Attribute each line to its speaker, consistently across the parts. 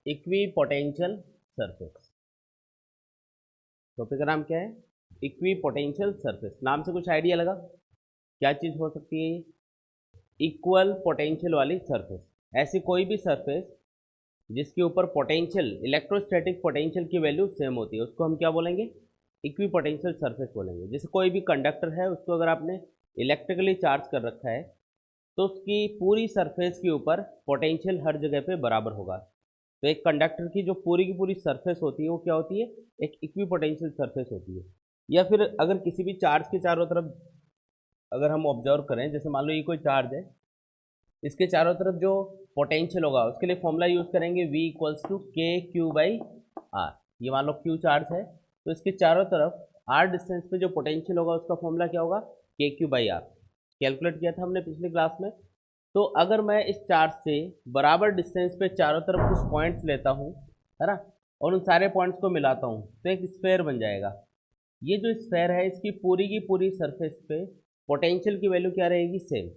Speaker 1: Equipotential surface. Topic का नाम क्या है? Equipotential surface. नाम से कुछ आइडिया लगा क्या चीज़ हो सकती है ये? इक्वल पोटेंशियल वाली सरफेस। ऐसी कोई भी सरफेस जिसके ऊपर पोटेंशियल, इलेक्ट्रोस्टैटिक पोटेंशियल की वैल्यू सेम होती है, उसको हम क्या बोलेंगे? इक्विपोटेंशियल सरफेस बोलेंगे। जैसे कोई भी कंडक्टर है, उसको अगर आपने इलेक्ट्रिकली चार्ज कर रखा है तो उसकी पूरी सरफेस के ऊपर पोटेंशियल हर जगह पे बराबर होगा। तो एक कंडक्टर की जो पूरी की पूरी सरफेस होती है वो क्या होती है? एक इक्विपोटेंशियल सरफेस होती है। या फिर अगर किसी भी चार्ज के चारों तरफ अगर हम ऑब्जर्व करें, जैसे मान लो ये कोई चार्ज है, इसके चारों तरफ जो पोटेंशियल होगा उसके लिए फॉर्मूला यूज़ करेंगे V इक्वल्स टू के क्यू बाई आर। ये मान लो क्यू चार्ज है तो इसके चारों तरफ आर डिस्टेंस पे जो पोटेंशियल होगा उसका फॉर्मूला क्या होगा? के क्यू बाई आर। कैलकुलेट किया था हमने पिछली क्लास में। तो अगर मैं इस चार्ज से बराबर डिस्टेंस पे चारों तरफ कुछ पॉइंट्स लेता हूँ, है ना, और उन सारे पॉइंट्स को मिलाता हूँ तो एक स्फेयर बन जाएगा। ये जो स्फेयर है इसकी पूरी की पूरी सरफेस पे पोटेंशियल की वैल्यू क्या रहेगी? सेम।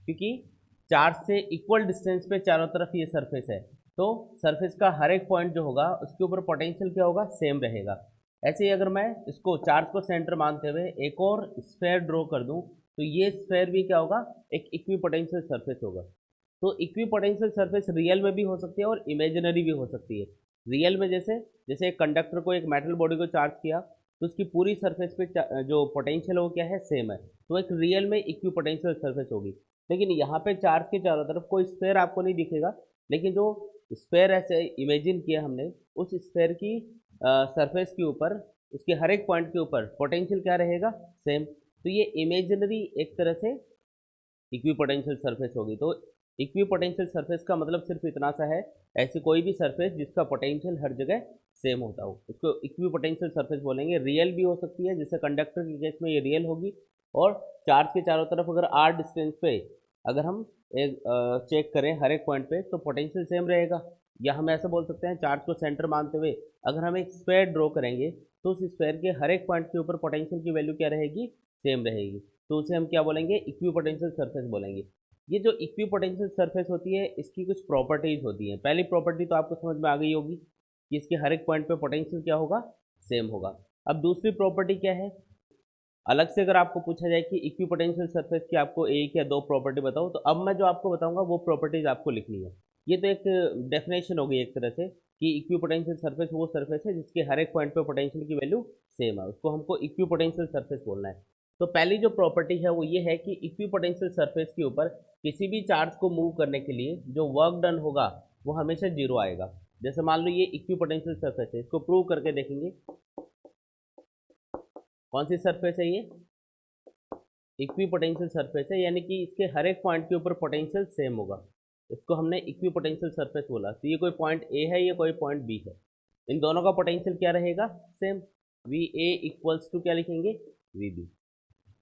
Speaker 1: क्योंकि चार्ज से इक्वल डिस्टेंस पे चारों तरफ ये सरफेस है, तो सरफेस का हर एक पॉइंट जो होगा उसके ऊपर पोटेंशियल क्या होगा? सेम रहेगा। ऐसे ही अगर मैं इसको चार्ज को सेंटर मानते हुए एक और स्फेयर ड्रॉ कर दूं तो ये स्फेयर भी क्या होगा? एक इक्विपोटेंशियल सरफेस होगा। तो इक्विपोटेंशियल सरफेस रियल में भी हो सकती है और इमेजिनरी भी हो सकती है। रियल में जैसे जैसे एक कंडक्टर को, एक मेटल बॉडी को चार्ज किया तो उसकी पूरी सरफेस पे जो पोटेंशियल है वो क्या है? सेम है। तो एक रियल में इक्विपोटेंशियल सरफेस होगी। लेकिन यहाँ पे चार्ज के चारों तरफ कोई स्फेयर आपको नहीं दिखेगा, लेकिन जो स्फेयर ऐसे इमेजिन किया हमने, उस स्फेयर की सरफेस के ऊपर, उसके हर एक पॉइंट के ऊपर पोटेंशियल क्या रहेगा? सेम। तो ये इमेजिनरी एक तरह से इक्विपोटेंशियल सरफेस होगी। तो इक्विपोटेंशियल सरफेस का मतलब सिर्फ इतना सा है, ऐसी कोई भी सरफेस जिसका पोटेंशियल हर जगह सेम होता हो उसको इक्विपोटेंशियल सरफेस बोलेंगे। रियल भी हो सकती है, जैसे कंडक्टर के केस में ये रियल होगी। और चार्ज के चारों तरफ अगर आर डिस्टेंस पे अगर हम एक चेक करें हर एक पॉइंट पे तो पोटेंशियल सेम रहेगा। या हम ऐसा बोल सकते हैं, चार्ज को सेंटर मानते हुए अगर हम एक स्फेयर ड्रॉ करेंगे तो उस स्फेयर के हर एक पॉइंट के ऊपर पोटेंशियल की वैल्यू क्या रहेगी? सेम रहेगी। तो उसे हम क्या बोलेंगे? इक्विपोटेंशियल सरफेस बोलेंगे। ये जो इक्विपोटेंशियल सरफेस होती है इसकी कुछ प्रॉपर्टीज होती हैं। पहली प्रॉपर्टी तो आपको समझ में आ गई होगी कि इसके हर एक पॉइंट पे पोटेंशियल क्या होगा? सेम होगा। अब दूसरी प्रॉपर्टी क्या है? अलग से अगर आपको पूछा जाए कि इक्विपोटेंशियल सरफेस की आपको एक या दो प्रॉपर्टी बताओ, तो अब मैं जो आपको बताऊंगा वो प्रॉपर्टीज आपको लिखनी है। ये तो एक डेफिनेशन होगी एक तरह से कि इक्विपोटेंशियल सरफेस वो सरफेस है जिसके हर एक पॉइंट पे पोटेंशियल की वैल्यू सेम है, उसको हमको इक्विपोटेंशियल सरफेस बोलना है। तो पहली जो प्रॉपर्टी है वो ये है कि इक्विपोटेंशियल सरफेस के ऊपर किसी भी चार्ज को मूव करने के लिए जो वर्क डन होगा वो हमेशा जीरो आएगा। जैसे मान लो ये इक्विपोटेंशियल सरफेस है, इसको प्रूव करके देखेंगे। कौन सी सरफेस है ये? इक्विपोटेंशियल सरफेस है, यानी कि इसके हर एक पॉइंट के ऊपर पोटेंशियल सेम होगा। इसको हमने इक्विपोटेंशियल सरफेस बोला। तो ये कोई पॉइंट ए है, ये कोई पॉइंट बी है, इन दोनों का पोटेंशियल क्या रहेगा? Same. V A equals to क्या लिखेंगे? We B.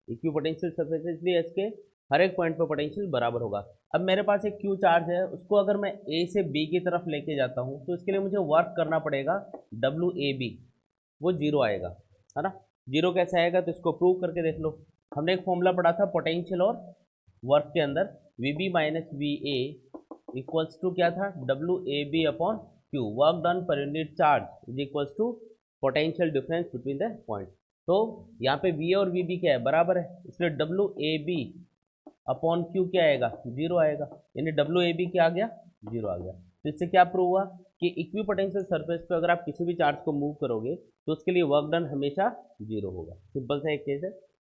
Speaker 1: इक्विपोटेंशियल सरफेस है इसलिए इसके हर एक पॉइंट पर पोटेंशियल बराबर होगा। अब मेरे पास एक क्यू चार्ज है, उसको अगर मैं ए से बी की तरफ लेके जाता हूँ तो इसके लिए मुझे वर्क करना पड़ेगा डब्ल्यू ए बी। वो जीरो आएगा, है ना। जीरो कैसे आएगा? तो इसको प्रूव करके देख लो। हमने एक फॉर्मूला पढ़ा था पोटेंशियल और वर्क के अंदर, V B minus V A equals to क्या था? W A B upon Q, work done per unit charge is equals to potential difference between the point. तो यहाँ पे वी और वी बी क्या है? बराबर है, इसलिए W A B upon Q क्या आएगा? जीरो आएगा। यानी डब्ल्यू ए बी क्या आ गया? जीरो आ गया। तो इससे क्या प्रूव हुआ कि इक्विपोटेंशियल सरफेस पे अगर आप किसी भी चार्ज को मूव करोगे तो उसके लिए वर्क डन हमेशा जीरो होगा। सिंपल सा एक केस है।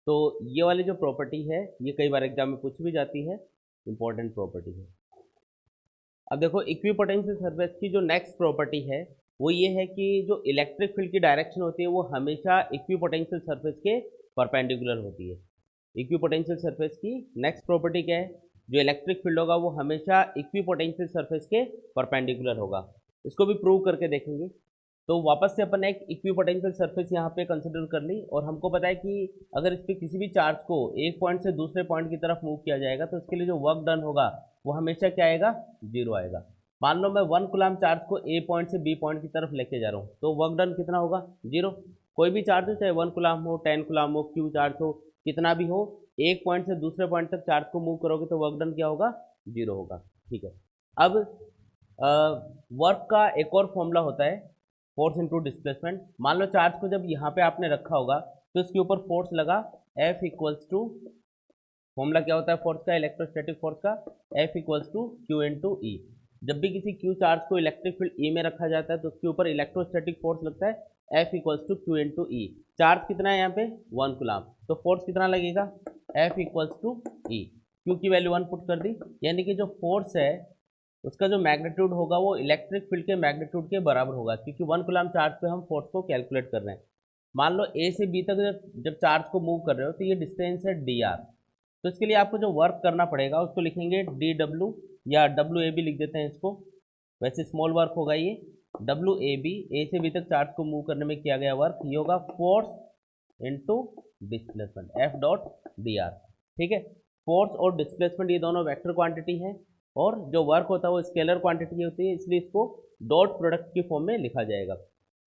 Speaker 1: तो ये वाली जो प्रॉपर्टी है ये कई बार एग्जाम में पूछ भी जाती है, इंपॉर्टेंट प्रॉपर्टी है। अब देखो इक्विपोटेंशियल सरफेस की जो नेक्स्ट प्रॉपर्टी है वो ये है कि जो इलेक्ट्रिक फील्ड की डायरेक्शन होती है वो हमेशा इक्विपोटेंशियल सरफेस के परपेंडिकुलर होती है। इक्विपोटेंशियल सरफेस की नेक्स्ट प्रॉपर्टी क्या है? जो इलेक्ट्रिक फील्ड होगा वो हमेशा इक्विपोटेंशियल सरफेस के परपेंडिकुलर होगा। इसको भी प्रूव करके देखेंगे। तो वापस से अपन एक इक्विपोटेंशियल सरफेस यहाँ पे कंसिडर कर ली और हमको पता है कि अगर इस पर किसी भी चार्ज को एक पॉइंट से दूसरे पॉइंट की तरफ मूव किया जाएगा तो उसके लिए जो वर्क डन होगा वो हमेशा क्या आएगा? जीरो आएगा। मान लो मैं 1 कूलम चार्ज को ए पॉइंट से बी पॉइंट की तरफ लेके जा रहा हूँ तो वर्क डन कितना होगा? जीरो। कोई भी चार्ज हो, चाहे 1 कूलम हो, 10 कूलम हो, क्यू चार्ज हो, कितना भी हो, एक पॉइंट से दूसरे पॉइंट तक चार्ज को मूव करोगे तो वर्क डन क्या होगा? जीरो होगा। ठीक है। अब वर्क का एक और फॉर्मूला होता है फोर्स इनटू डिस्प्लेसमेंट। मान लो चार्ज को जब यहाँ पे आपने रखा होगा तो इसके ऊपर फोर्स लगा F इक्वल्स टू, फॉर्मूला क्या होता है फोर्स का, इलेक्ट्रोस्टैटिक फोर्स का, F equals to Q into E. जब भी किसी क्यू चार्ज को इलेक्ट्रिक फील्ड ई में रखा जाता है तो उसके ऊपर इलेक्ट्रोस्टैटिक फोर्स लगता है F equals to Q into E. Charge कितना है यहाँ पे 1 कूलम्ब, तो फोर्स कितना लगेगा F equals to E. Q की वैल्यू 1 पुट कर दी, यानी कि जो फोर्स है उसका जो मैग्नीट्यूड होगा वो इलेक्ट्रिक फील्ड के मैग्नीट्यूड के बराबर होगा, क्योंकि 1 कूलम्ब चार्ज पे हम फोर्स को कैलकुलेट कर रहे हैं। मान लो ए से बी तक जब चार्ज को मूव कर रहे हो तो ये डिस्टेंस है डी आर, तो इसके लिए आपको जो वर्क करना पड़ेगा उसको लिखेंगे डी डब्ल्यू या डब्ल्यू ए बी लिख देते हैं इसको, वैसे स्मॉल वर्क होगा ये डब्ल्यू ए बी, ए से बी तक चार्ज को मूव करने में किया गया वर्क, ये होगा force into displacement F dot D R. ठीक है, फोर्स और डिस्प्लेसमेंट ये दोनों वेक्टर क्वांटिटी है और जो वर्क होता है वो स्केलर क्वांटिटी होती है, इसलिए इसको डॉट प्रोडक्ट की फॉर्म में लिखा जाएगा।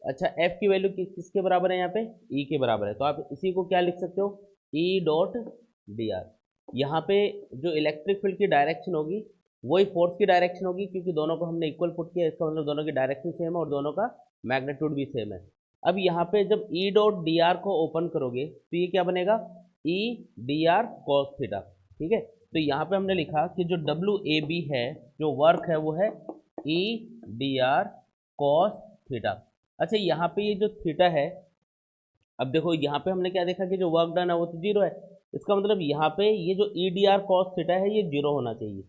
Speaker 1: अच्छा, एफ की वैल्यू किसके बराबर है यहाँ पे, ई के बराबर है, तो आप इसी को क्या लिख सकते हो, ई डॉट डी आर। यहाँ पे जो इलेक्ट्रिक फील्ड की डायरेक्शन होगी वही फोर्स की डायरेक्शन होगी, क्योंकि दोनों को हमने इक्वल पुट किया, इसका मतलब दोनों की डायरेक्शन सेम है और दोनों का मैग्नीट्यूड भी सेम है। अब यहाँ पे जब ई डॉट डी आर को ओपन करोगे तो ये क्या बनेगा, E D R cos theta. ठीक है, तो यहाँ पे हमने लिखा कि जो डब्ल्यू ए बी है, जो वर्क है वो है E D R cos theta. अच्छा, यहाँ पे ये जो थीटा है, अब देखो यहाँ पे हमने क्या देखा कि जो वर्क डन है वो तो जीरो है, इसका मतलब यहाँ पे ये जो E D R cos theta है ये जीरो होना चाहिए।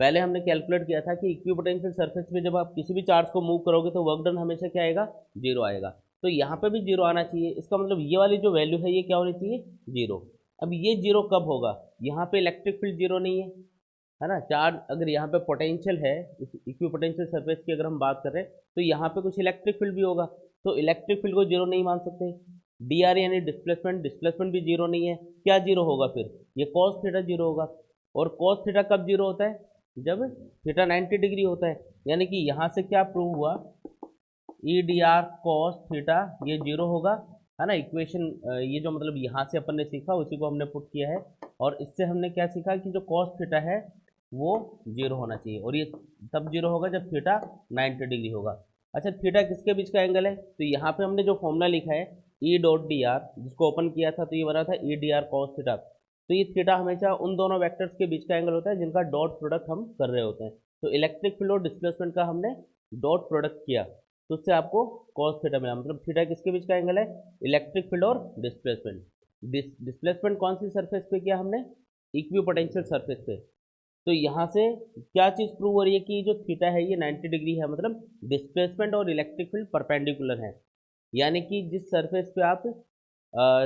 Speaker 1: पहले हमने कैलकुलेट किया था कि इक्विपोटेंशियल सरफेस पे जब आप किसी भी चार्ज को मूव करोगे तो वर्क डन हमेशा क्या आएगा, जीरो आएगा, तो यहाँ पे भी जीरो आना चाहिए। इसका मतलब ये वाली जो वैल्यू है ये क्या होनी चाहिए, जीरो। अब ये जीरो कब होगा, यहाँ पे इलेक्ट्रिक फील्ड जीरो नहीं है ना, चार्ज अगर यहाँ पे पोटेंशियल है, इक्विपोटेंशियल सरफेस की अगर हम बात करें तो यहाँ पे कुछ इलेक्ट्रिक फील्ड भी होगा, तो इलेक्ट्रिक फील्ड को जीरो नहीं मान सकते। डी आर यानी डिस्प्लेसमेंट, डिस्प्लेसमेंट भी जीरो नहीं है, क्या जीरो होगा फिर, ये कॉस थीटा जीरो होगा। और कॉस थीटा कब जीरो होता है, जब थीटा 90 डिग्री होता है, यानी कि यहाँ से क्या प्रूव हुआ, E D R cos theta ये जीरो होगा, है ना। इक्वेशन ये जो मतलब यहाँ से अपन ने सीखा उसी को हमने पुट किया है, और इससे हमने क्या सीखा कि जो कॉस थीटा है वो जीरो होना चाहिए, और ये तब जीरो होगा जब थीटा 90 डिग्री होगा। अच्छा, थीटा किसके बीच का एंगल है, तो यहाँ पे हमने जो फॉर्मूला लिखा है ई डॉट डी आर, जिसको ओपन किया था तो ये बना था E D R cos theta, तो ये थीटा हमेशा उन दोनों वेक्टर्स के बीच का एंगल होता है जिनका डॉट प्रोडक्ट हम कर रहे होते हैं। तो इलेक्ट्रिक फील्ड और डिस्प्लेसमेंट का हमने डॉट प्रोडक्ट किया तो उससे आपको कॉस थीटा मिला, मतलब थीटा किसके बीच का एंगल है, इलेक्ट्रिक फील्ड और डिस्प्लेसमेंट। डिस्प्लेसमेंट कौन सी सरफेस पे किया हमने, इक्विपोटेंशियल सरफेस पे। तो यहाँ से क्या चीज़ प्रूव हो रही है कि जो थीटा है ये 90 डिग्री है, मतलब डिस्प्लेसमेंट और इलेक्ट्रिक फील्ड परपेंडिकुलर है, यानी कि जिस सरफेस पे आप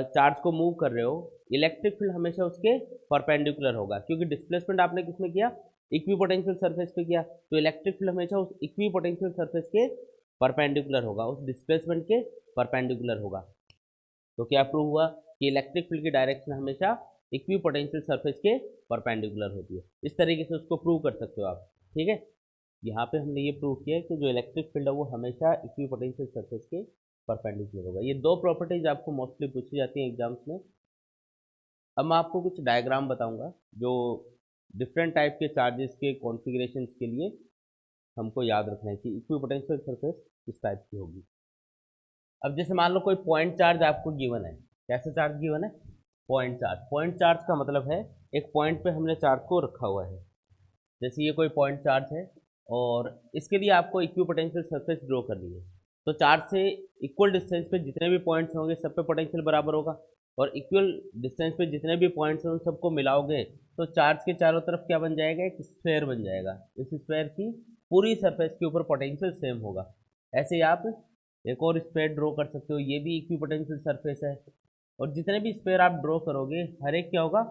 Speaker 1: चार्ज को मूव कर रहे हो इलेक्ट्रिक फील्ड हमेशा उसके परपेंडिकुलर होगा, क्योंकि डिस्प्लेसमेंट आपने किसमें किया, इक्विपोटेंशियल सरफेस पे किया, तो इलेक्ट्रिक फील्ड हमेशा उस इक्विपोटेंशियल सरफेस के परपेंडिकुलर होगा, उस डिस्प्लेसमेंट के परपेंडिकुलर होगा। तो क्या प्रूव हुआ कि इलेक्ट्रिक फील्ड की डायरेक्शन हमेशा इक्विपोटेंशियल सरफेस के परपेंडिकुलर होती है। इस तरीके से उसको प्रूव कर सकते हो आप। ठीक है, यहाँ पे हमने ये प्रूव किया कि जो इलेक्ट्रिक फील्ड है वो हमेशा इक्विपोटेंशियल सरफेस के परपेंडिकुलर होगा। ये दो प्रॉपर्टीज आपको मोस्टली पूछी जाती हैं एग्जाम्स में। अब मैं आपको कुछ डायग्राम बताऊंगा जो डिफरेंट टाइप के चार्जेस के कॉन्फ़िगरेशंस के लिए हमको याद रखना है कि इक्विपोटेंशियल सरफेस किस टाइप की होगी। अब जैसे मान लो कोई पॉइंट चार्ज आपको गिवन है, कैसे चार्ज गिवन है, पॉइंट चार्ज। पॉइंट चार्ज का मतलब है एक पॉइंट पे हमने चार्ज को रखा हुआ है, जैसे ये कोई पॉइंट चार्ज है और इसके लिए आपको इक्विपोटेंशियल सरफेस ड्रॉ करनी है। तो चार्ज से इक्वल डिस्टेंस पे जितने भी पॉइंट्स होंगे सब पे पोटेंशियल बराबर होगा, और इक्वल डिस्टेंस पे जितने भी पॉइंट्स हैं उन सबको मिलाओगे तो चार्ज के चारों तरफ क्या बन जाएगा, एक स्फेयर बन जाएगा। इस स्फेयर की पूरी सरफेस के ऊपर पोटेंशियल सेम होगा। ऐसे ही आप एक और स्फेयर ड्रॉ कर सकते हो, ये भी इक्विपोटेंशियल सरफेस है, और जितने भी स्फेयर आप ड्रॉ करोगे हर एक क्या होगा,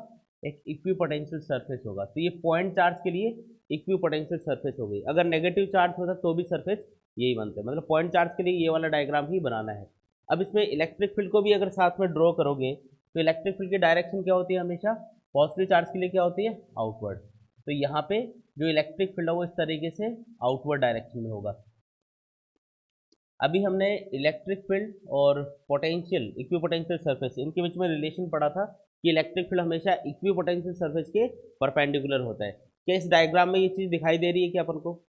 Speaker 1: एक इक्विपोटेंशियल सरफेस होगा। तो ये पॉइंट चार्ज के लिए इक्विपोटेंशियल सरफेस हो गई। अगर नेगेटिव चार्ज होता तो भी सरफेस यही बनते हैं, मतलब पॉइंट चार्ज के लिए ये वाला डायग्राम ही बनाना है। अब इसमें इलेक्ट्रिक फील्ड को भी अगर साथ में ड्रॉ करोगे तो इलेक्ट्रिक फील्ड की डायरेक्शन क्या होती है, हमेशा पॉजिटिव चार्ज के लिए क्या होती है, आउटवर्ड। तो यहाँ पे जो इलेक्ट्रिक फील्ड है वो इस तरीके से आउटवर्ड डायरेक्शन में होगा। अभी हमने इलेक्ट्रिक फील्ड और पोटेंशियल इक्विपोटेंशियल सरफेस इनके बीच में रिलेशन पढ़ा था कि इलेक्ट्रिक फील्ड हमेशा इक्विपोटेंशियल सरफेस के परपेंडिकुलर होता है। क्या इस डायग्राम में ये चीज़ दिखाई दे रही है क्या अपन को,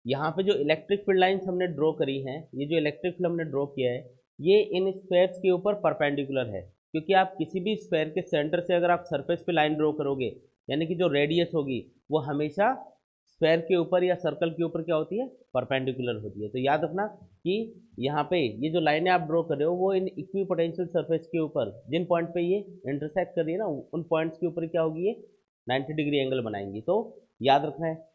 Speaker 1: यहाँ पे जो इलेक्ट्रिक फील्ड लाइंस हमने ड्रॉ करी हैं, ये जो इलेक्ट्रिक फील्ड हमने ड्रॉ किया है, ये इन स्फेयर्स के ऊपर परपेंडिकुलर है, क्योंकि आप किसी भी स्फेयर के सेंटर से अगर आप सरफेस पे लाइन ड्रॉ करोगे, यानी कि जो रेडियस होगी वो हमेशा स्फेयर के ऊपर या सर्कल के ऊपर क्या होती है, परपेंडिकुलर होती है। तो याद रखना कि यहाँ पे ये जो लाइनें आप ड्रॉ कर रहे हो वो इन इक्वी पोटेंशियल सरफेस के ऊपर जिन पॉइंट पे ये इंटरसेक्ट कर रही है ना, उन पॉइंट्स के ऊपर क्या होगी, ये 90 डिग्री एंगल बनाएंगी। तो याद रखना है।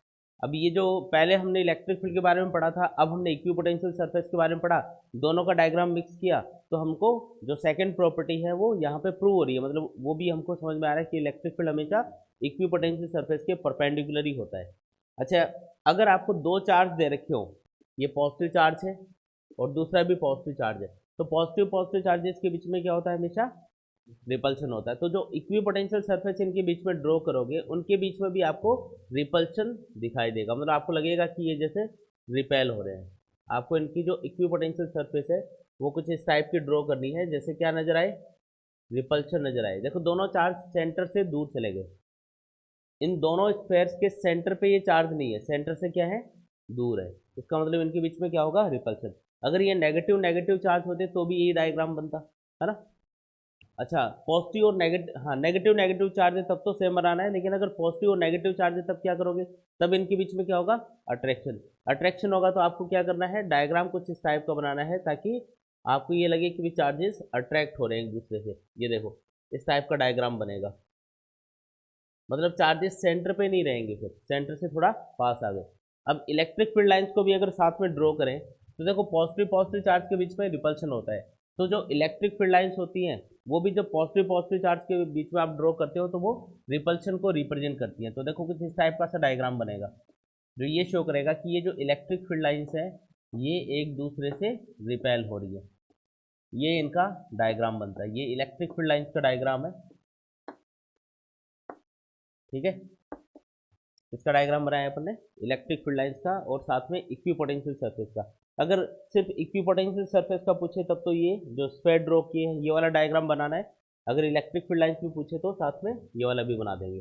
Speaker 1: अब ये जो पहले हमने इलेक्ट्रिक फील्ड के बारे में पढ़ा था, अब हमने इक्वी पोटेंशियल सरफेस के बारे में पढ़ा, दोनों का डायग्राम मिक्स किया, तो हमको जो सेकंड प्रॉपर्टी है वो यहाँ पे प्रूव हो रही है, मतलब वो भी हमको समझ में आ रहा है कि इलेक्ट्रिक फील्ड हमेशा इक्वी पोटेंशियल सरफेस के परपेंडिकुलर ही होता है। अच्छा, अगर आपको दो चार्ज दे रखे हो, ये पॉजिटिव चार्ज है और दूसरा भी पॉजिटिव चार्ज है, तो पॉजिटिव पॉजिटिव चार्जेस के बीच में क्या होता है, हमेशा रिपल्शन होता है। तो जो इक्वी पोटेंशियल सरफेस इनके बीच में ड्रॉ करोगे, उनके बीच में भी आपको रिपल्शन दिखाई देगा, मतलब आपको लगेगा कि ये जैसे रिपेल हो रहे हैं। आपको इनकी जो इक्वी पोटेंशियल सरफेस है वो कुछ इस टाइप की ड्रॉ करनी है, जैसे क्या नजर आए, रिपल्शन नजर आए। देखो दोनों चार्ज सेंटर से दूर चले गए, इन दोनों स्फेयर्स के सेंटर पे ये चार्ज नहीं है, सेंटर से क्या है, दूर है, इसका मतलब इनके बीच में क्या होगा, रिपल्शन। अगर ये नेगेटिव नेगेटिव चार्ज होते तो भी यही डायग्राम बनता है ना। अच्छा, पॉजिटिव और नेगेटिव, हाँ नेगेटिव नेगेटिव चार्ज है तब तो सेम बनाना है, लेकिन अगर पॉजिटिव और नेगेटिव चार्ज है तब क्या करोगे, तब इनके बीच में क्या होगा, अट्रैक्शन। अट्रैक्शन होगा तो आपको क्या करना है, डायग्राम कुछ इस टाइप का बनाना है, ताकि आपको ये लगे कि भी चार्जेस अट्रैक्ट हो रहे हैं एक दूसरे से। ये देखो इस टाइप का डायग्राम बनेगा, मतलब चार्जेस सेंटर पे नहीं रहेंगे, फिर सेंटर से थोड़ा पास आ गए। अब इलेक्ट्रिक फील्ड लाइंस को भी अगर साथ में ड्रॉ करें, तो देखो पॉजिटिव पॉजिटिव चार्ज के बीच में रिपल्शन होता है, तो जो इलेक्ट्रिक फील्ड लाइंस होती हैं वो भी जब पॉजिटिव पॉजिटिव चार्ज के बीच में आप ड्रॉ करते हो तो वो रिपल्शन को रिप्रेजेंट करती हैं। तो देखो कुछ इस टाइप का सा डायग्राम बनेगा, जो ये शो करेगा कि ये जो इलेक्ट्रिक फील्ड लाइंस है ये एक दूसरे से रिपेल हो रही है, ये इनका डायग्राम बनता है। ये इलेक्ट्रिक फील्ड लाइंस का डायग्राम है, ठीक है। इसका डायग्राम बनाया अपन ने इलेक्ट्रिक फील्ड लाइंस का, और साथ में इक्वी पोटेंशियल सरफेस का। अगर सिर्फ इक्वी पोटेंशियल सरफेस का पूछे तब तो ये जो स्फेयर ड्रॉ किए हैं ये वाला डायग्राम बनाना है, अगर इलेक्ट्रिक फील्ड लाइंस भी पूछे तो साथ में ये वाला भी बना देंगे।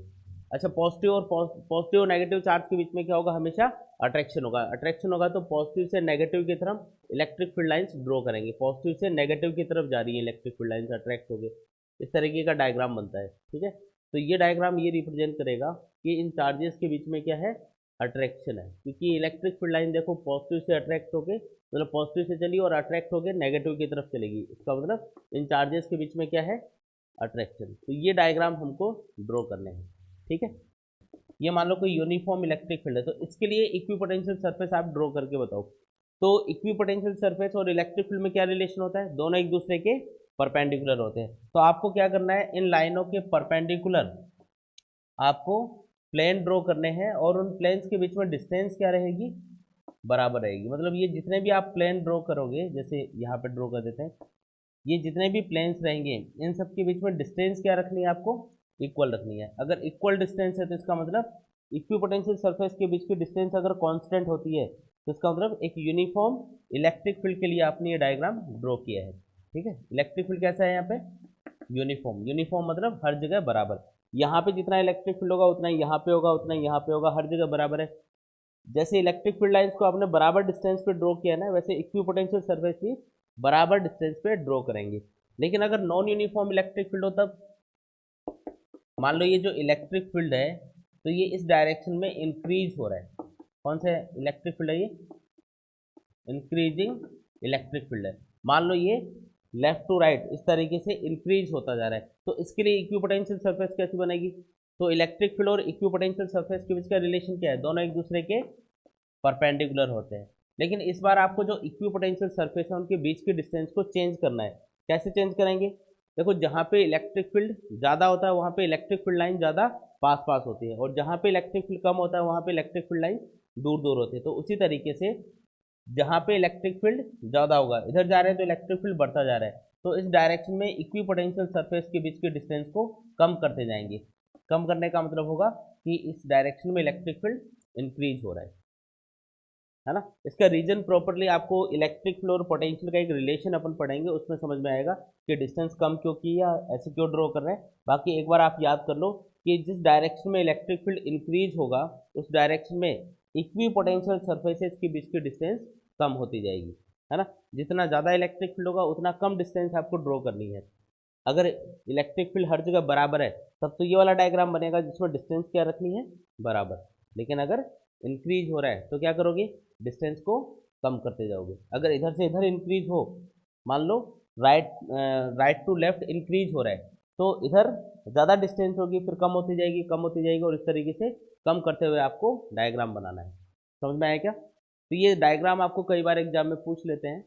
Speaker 1: अच्छा, पॉजिटिव और नेगेटिव चार्ज के बीच में क्या होगा, हमेशा अट्रैक्शन होगा। अट्रैक्शन होगा तो पॉजिटिव से नेगेटिव की तरफ इलेक्ट्रिक फील्ड लाइंस ड्रॉ करेंगे, पॉजिटिव से नेगेटिव की तरफ जा रही है इलेक्ट्रिक फील्ड लाइंस, अट्रैक्ट हो गए, इस तरीके का डायग्राम बनता है, ठीक है। तो ये डायग्राम ये रिप्रेजेंट करेगा कि इन चार्जेस के बीच में क्या है, अट्रैक्शन है, क्योंकि इलेक्ट्रिक फील्ड लाइन देखो पॉजिटिव से अट्रैक्ट होके, मतलब पॉजिटिव से चली और अट्रैक्ट होके नेगेटिव की तरफ चलेगी, इसका मतलब इन चार्जेस के बीच में क्या है, अट्रैक्शन। तो ये डायग्राम हमको ड्रॉ करने हैं, ठीक है। ये मान लो कोई यूनिफॉर्म इलेक्ट्रिक फील्ड है, तो इसके लिए इक्विपोटेंशियल सरफेस आप ड्रॉ करके बताओ। तो इक्विपोटेंशियल सरफेस और इलेक्ट्रिक फील्ड में क्या रिलेशन होता है, दोनों एक दूसरे के परपेंडिकुलर होते हैं। तो आपको क्या करना है, इन लाइनों के परपेंडिकुलर आपको प्लेन ड्रॉ करने हैं, और उन प्लेन्स के बीच में डिस्टेंस क्या रहेगी, बराबर रहेगी। मतलब ये जितने भी आप प्लेन ड्रॉ करोगे, जैसे यहाँ पे ड्रॉ कर देते हैं, ये जितने भी प्लेन्स रहेंगे इन सब के बीच में डिस्टेंस क्या रखनी है, आपको इक्वल रखनी है। अगर इक्वल डिस्टेंस है तो इसका मतलब इक्विपोटेंशियल सरफेस के बीच की डिस्टेंस अगर कांस्टेंट होती है तो इसका मतलब एक यूनिफॉर्म इलेक्ट्रिक फील्ड के लिए आपने ये डायग्राम ड्रॉ किया है, ठीक है। इलेक्ट्रिक फील्ड कैसा है यहाँ पे, यूनिफॉर्म। यूनिफॉर्म मतलब हर जगह बराबर, यहाँ पे जितना इलेक्ट्रिक फील्ड होगा उतना ही यहाँ पे होगा, उतना ही यहाँ पे होगा, हर जगह बराबर है। जैसे इलेक्ट्रिक फील्ड लाइंस को आपने बराबर डिस्टेंस पे ड्रॉ किया ना, वैसे इक्विपोटेंशियल सरफेस भी बराबर डिस्टेंस पे ड्रॉ करेंगे। लेकिन अगर नॉन यूनिफॉर्म इलेक्ट्रिक फील्ड हो तब, मान लो ये जो इलेक्ट्रिक फील्ड है तो ये इस डायरेक्शन में इंक्रीज हो रहा है, कौन सा इलेक्ट्रिक फील्ड है ये, इंक्रीजिंग इलेक्ट्रिक फील्ड है। मान लो ये लेफ्ट टू राइट इस तरीके से इंक्रीज होता जा रहा है, तो इसके लिए इक्विपोटेंशियल सरफेस कैसी बनेगी, तो इलेक्ट्रिक फील्ड और इक्विपोटेंशियल सरफेस के बीच का रिलेशन क्या है, दोनों एक दूसरे के परपेंडिकुलर होते हैं। लेकिन इस बार आपको जो इक्विपोटेंशियल सरफेस है उनके बीच की डिस्टेंस को चेंज करना है। कैसे चेंज करेंगे, देखो जहाँ पे इलेक्ट्रिक फील्ड ज़्यादा होता है वहाँ पे इलेक्ट्रिक फील्ड लाइन ज़्यादा पास पास होती है, और जहाँ पे इलेक्ट्रिक फील्ड कम होता है वहाँ पे इलेक्ट्रिक फील्ड लाइन दूर दूर होती है। तो उसी तरीके से जहाँ पे इलेक्ट्रिक फील्ड ज़्यादा होगा, इधर जा रहे हैं तो इलेक्ट्रिक फील्ड बढ़ता जा रहा है, तो इस डायरेक्शन में इक्विपोटेंशियल सरफेस के बीच की डिस्टेंस को कम करते जाएंगे। कम करने का मतलब होगा कि इस डायरेक्शन में इलेक्ट्रिक फील्ड इंक्रीज हो रहा है ना। इसका रीजन प्रॉपरली आपको इलेक्ट्रिक फील्ड और पोटेंशियल का एक रिलेशन अपन पढ़ेंगे, उसमें समझ में आएगा कि डिस्टेंस कम क्यों की या ऐसे क्यों ड्रॉ कर रहे हैं। बाकी एक बार आप याद कर लो कि जिस डायरेक्शन में इलेक्ट्रिक फील्ड इंक्रीज होगा उस डायरेक्शन में इक्वी पोटेंशियल सर्फेसेस के बीच की डिस्टेंस कम होती जाएगी, है ना। जितना ज़्यादा इलेक्ट्रिक फील्ड होगा उतना कम डिस्टेंस आपको ड्रॉ करनी है। अगर इलेक्ट्रिक फील्ड हर जगह बराबर है तब तो ये वाला डायग्राम बनेगा जिसमें डिस्टेंस क्या रखनी है, बराबर। लेकिन अगर इंक्रीज हो रहा है तो क्या करोगे, डिस्टेंस को कम करते जाओगे। अगर इधर से इधर इंक्रीज हो, मान लो राइट टू लेफ्ट इंक्रीज हो रहा है, तो इधर ज़्यादा डिस्टेंस होगी, फिर कम होती जाएगी, कम होती जाएगी, और इस तरीके से कम करते हुए आपको डायग्राम बनाना है। समझ में आया क्या? तो ये डायग्राम आपको कई बार एग्जाम में पूछ लेते हैं,